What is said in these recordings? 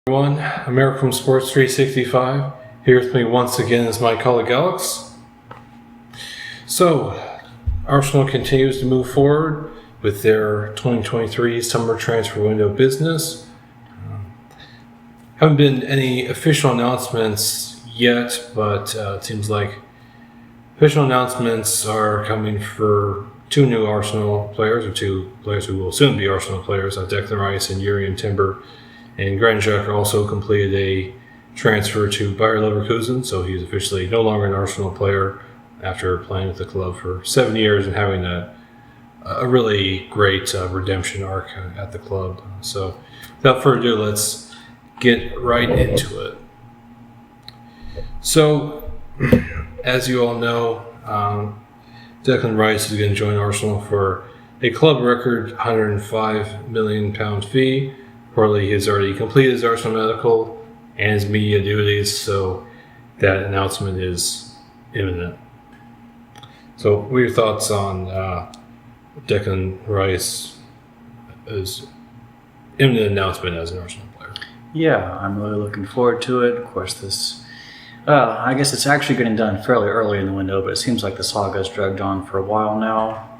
Everyone, America from Sports 365. Here with me once again is my colleague Alex. So, Arsenal continues to move forward with their 2023 summer transfer window business. Haven't been any official announcements yet, but it seems like official announcements are coming for two new Arsenal players, or two players who will soon be Arsenal players, Declan Rice and Jurrien Timber. And Granjak also completed a transfer to Bayer Leverkusen, so he's officially no longer an Arsenal player after playing with the club for 7 years and having a really great redemption arc at the club. So without further ado, let's get right into it. So, as you all know, Declan Rice is going to join Arsenal for a club record £105 million fee. Reportedly, he has already completed his Arsenal medical and his media duties, so that announcement is imminent. So, what are your thoughts on Declan Rice's imminent announcement as an Arsenal player? Yeah, I'm really looking forward to it. Of course, I guess it's actually getting done fairly early in the window, but it seems like the saga's dragged on for a while now.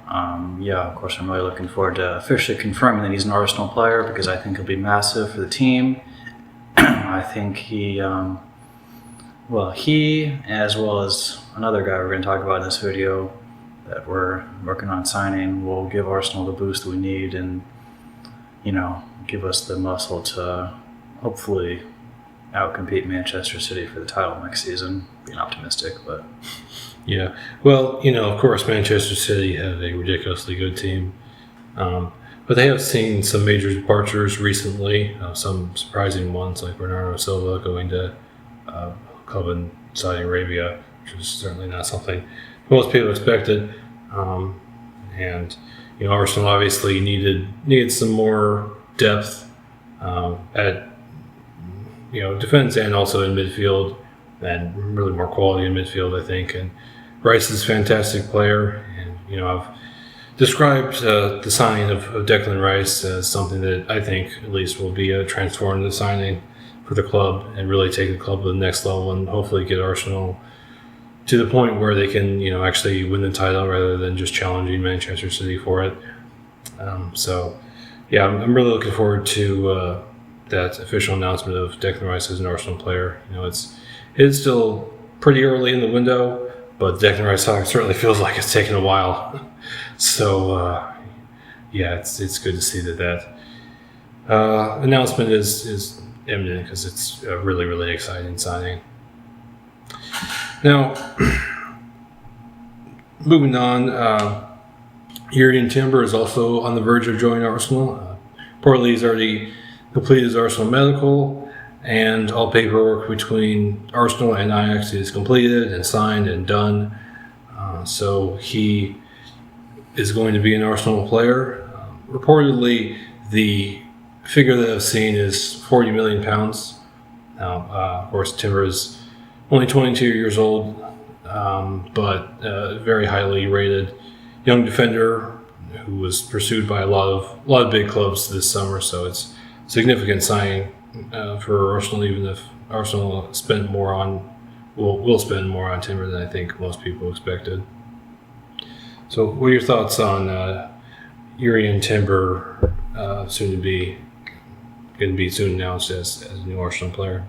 Of course, I'm really looking forward to officially confirming that he's an Arsenal player because I think he'll be massive for the team. I think he, as well as another guy we're going to talk about in this video that we're working on signing, will give Arsenal the boost we need and, give us the muscle to hopefully outcompete Manchester City for the title next season. Being optimistic, but... Yeah, well, of course, Manchester City have a ridiculously good team, but they have seen some major departures recently, some surprising ones like Bernardo Silva going to a club in Saudi Arabia, which was certainly not something most people expected. Arsenal obviously needed some more depth at defense and also in midfield, and really more quality in midfield, I think. And Rice is a fantastic player, and I've described the signing of Declan Rice as something that I think at least will be a transformative signing for the club and really take the club to the next level and hopefully get Arsenal to the point where they can actually win the title rather than just challenging Manchester City for it. I'm really looking forward to that official announcement of Declan Rice as an Arsenal player. It's still pretty early in the window, but Declan Rice certainly feels like it's taken a while. So, it's good to see that announcement is imminent because it's a really, really exciting signing. Now, moving on, Jurrien Timber is also on the verge of joining Arsenal. Reportedly, he's already completed his Arsenal medical, and all paperwork between Arsenal and Ajax is completed and signed and done. So he is going to be an Arsenal player. Reportedly, the figure that I've seen is £40 million. Now, of course, Timber is only 22 years old, but very highly rated young defender who was pursued by a lot of big clubs this summer. So it's a significant signing for Arsenal, even if Arsenal will spend more on Timber than I think most people expected. So, what are your thoughts on Jurrien Timber, going to be soon announced as a new Arsenal player?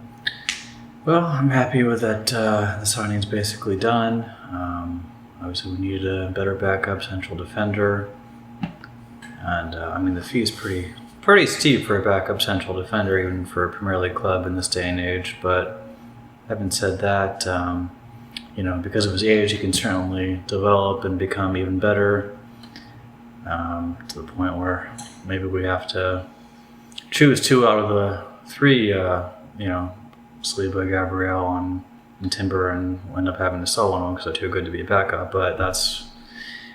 Well, I'm happy with that. The signing's basically done. Obviously, we need a better backup central defender, and the fee is pretty steep for a backup central defender, even for a Premier League club in this day and age. But having said that, because of his age, he can certainly develop and become even better, to the point where maybe we have to choose two out of the three, Saliba, Gabriel, and Timber, and we'll end up having to sell one of them because they're too good to be a backup. But that's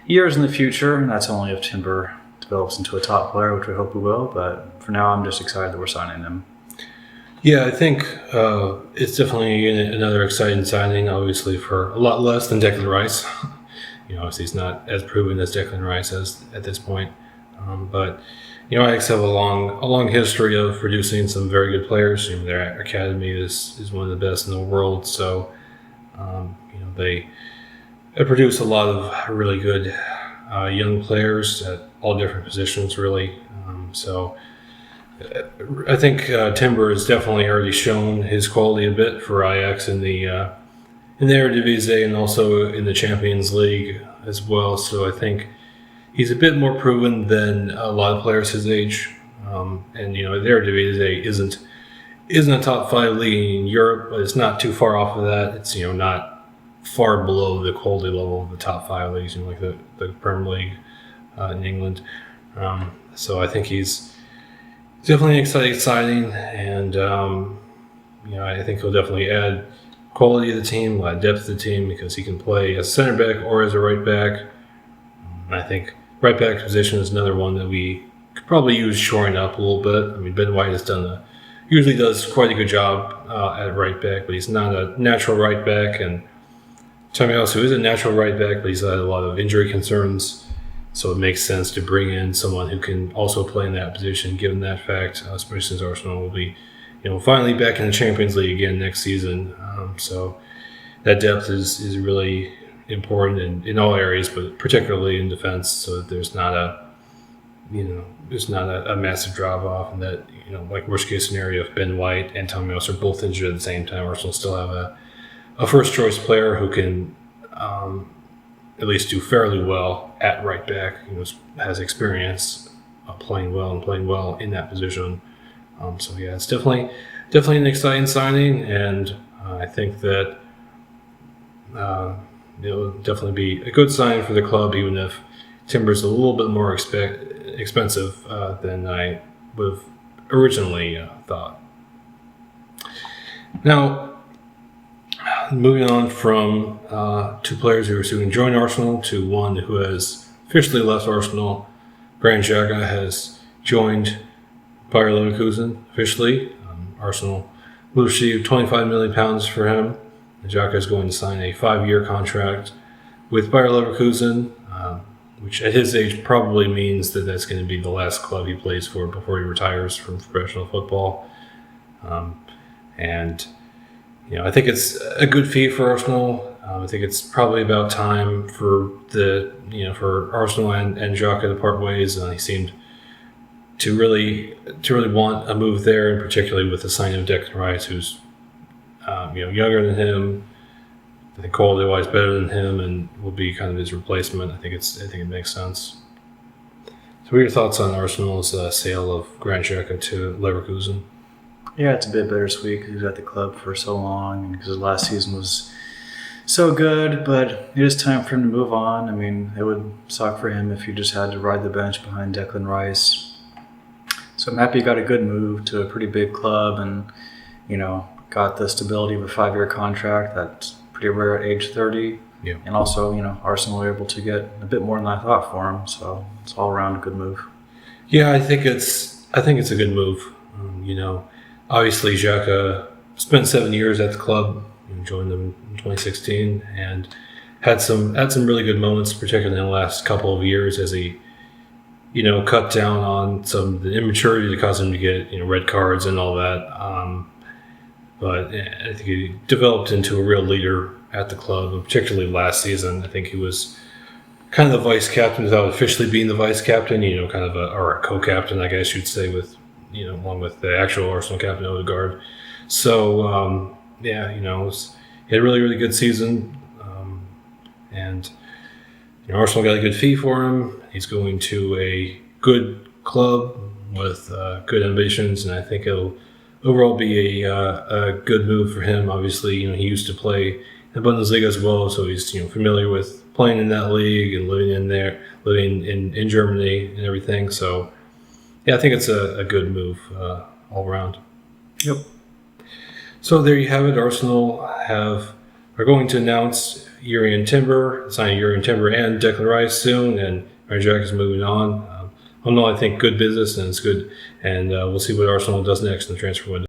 years in the future, and that's only if Timber develops into a top player, which we hope he will. But for now, I'm just excited that we're signing him. Yeah, I think it's definitely another exciting signing, obviously for a lot less than Declan Rice. Obviously he's not as proven as Declan Rice is at this point. But Ajax have a long history of producing some very good players. Their academy is one of the best in the world. So they produce a lot of really good young players at all different positions, really. So I think Timber has definitely already shown his quality a bit for Ajax in the Eredivisie and also in the Champions League as well. So I think he's a bit more proven than a lot of players his age. And the Eredivisie isn't a top 5 league in Europe, but it's not too far off of that. It's not far below the quality level of the top 5 leagues, like the Premier League in England. So I think he's definitely exciting, and I think he'll definitely add quality to the team, a lot of depth to the team, because he can play as a center back or as a right back. I think right back position is another one that we could probably use shoring up a little bit. Ben White usually does quite a good job at right back, but he's not a natural right back, and Tommy also is a natural right back, but he's had a lot of injury concerns, so it makes sense to bring in someone who can also play in that position, given that fact, especially since Arsenal will be finally back in the Champions League again next season. So that depth is really important in all areas, but particularly in defense, so that there's not a massive drop off, and that like worst case scenario, if Ben White and Tommy Ross are both injured at the same time, Arsenal still have a first choice player who can at least do fairly well at right back. Has experience playing well in that position. So yeah, it's definitely an exciting signing, and I think that it'll definitely be a good sign for the club, even if Timber's a little bit more expensive than I would have originally thought. Now, moving on from 2 players who are soon join Arsenal to one who has officially left Arsenal, Granit Xhaka has joined Bayer Leverkusen officially. Arsenal will receive £25 million for him. Xhaka is going to sign a 5-year contract with Bayer Leverkusen, which at his age probably means that that's going to be the last club he plays for before he retires from professional football. And I think it's a good fee for Arsenal. I think it's probably about time for for Arsenal and Xhaka to part ways. He seemed to really want a move there, and particularly with the signing of Declan Rice, who's younger than him, I think quality-wise better than him, and will be kind of his replacement. I think it makes sense. So, what are your thoughts on Arsenal's sale of Granit Xhaka to Leverkusen? Yeah, it's a bit bittersweet because he was at the club for so long, and because his last season was so good, but it is time for him to move on. It would suck for him if he just had to ride the bench behind Declan Rice. So I'm happy he got a good move to a pretty big club, and got the stability of a 5-year contract. That's pretty rare at age 30. Yeah. And also, Arsenal were able to get a bit more than I thought for him, so it's all around a good move. Yeah, I think it's a good move. Obviously Xhaka spent 7 years at the club, joined them in 2016, and had some really good moments, particularly in the last couple of years, as he cut down on some of the immaturity that caused him to get red cards and all that. But I think he developed into a real leader at the club, and particularly last season. I think he was kind of the vice captain without officially being the vice captain, or a co-captain, I guess you'd say, with along with the actual Arsenal captain Odegaard. So he had a really, really good season, and Arsenal got a good fee for him. He's going to a good club with good ambitions, and I think it'll overall be a good move for him. Obviously, he used to play in the Bundesliga as well, so he's familiar with playing in that league and living in Germany and everything. So yeah, I think it's a good move all around. Yep. So there you have it. Arsenal are going to announce signing Jurgen Timber and Declan Rice soon, and Jack is moving on. I think good business, and it's good. And we'll see what Arsenal does next in the transfer window.